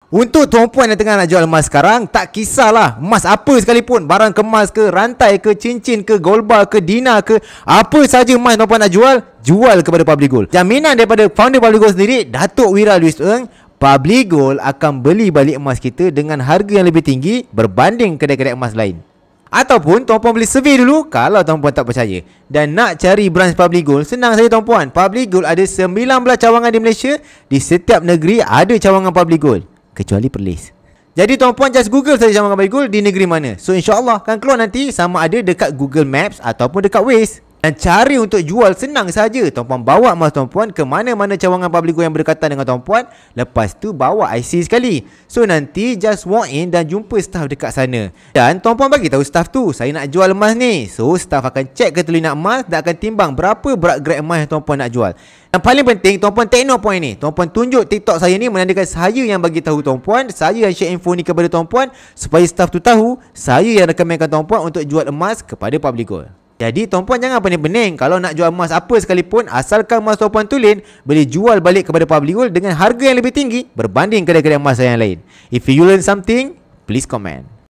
Untuk tuan-puan yang tengah nak jual emas sekarang, tak kisahlah emas apa sekalipun, barang kemas ke, rantai ke, cincin ke, gold bar ke, dinar ke, apa saja emas tuan-puan nak jual, jual kepada Public Gold. Jaminan daripada founder Public Gold sendiri, Datuk Wira Louis Eng, Public Gold akan beli balik emas kita dengan harga yang lebih tinggi berbanding kedai-kedai emas lain. Ataupun tuan-puan boleh survey dulu kalau tuan-puan tak percaya. Dan nak cari branch Public Gold, senang saja tuan-puan. Public Gold ada 19 cawangan di Malaysia. Di setiap negeri ada cawangan Public Gold, kecuali Perlis. Jadi tuan-puan just Google saja cawangan Public Gold di negeri mana. So insyaAllah akan keluar nanti sama ada dekat Google Maps ataupun dekat Waze. Dan cara untuk jual senang saja. Tuan-puan bawa emas tuan-puan ke mana-mana cawangan Public Gold yang berdekatan dengan tuan-puan. Lepas tu bawa IC sekali. So nanti just walk in dan jumpa staff dekat sana. Dan tuan-puan bagi tahu staff tu, saya nak jual emas ni. So staff akan check ketelinak emas dan akan timbang berapa berat grade emas yang tuan-puan nak jual. Yang paling penting, tuan-puan take note point ni. Tuan-puan tunjuk TikTok saya ni menandakan saya yang bagi tahu tuan-puan, saya yang share info ni kepada tuan-puan, supaya staff tu tahu saya yang rekomenkan tuan-puan untuk jual emas kepada Public Gold. Jadi tuan-puan jangan pening-pening. Kalau nak jual emas apa sekalipun, asalkan emas tuan-puan tulen, boleh jual balik kepada Public Gold dengan harga yang lebih tinggi berbanding kedai-kedai emas yang lain. If you learn something, please comment.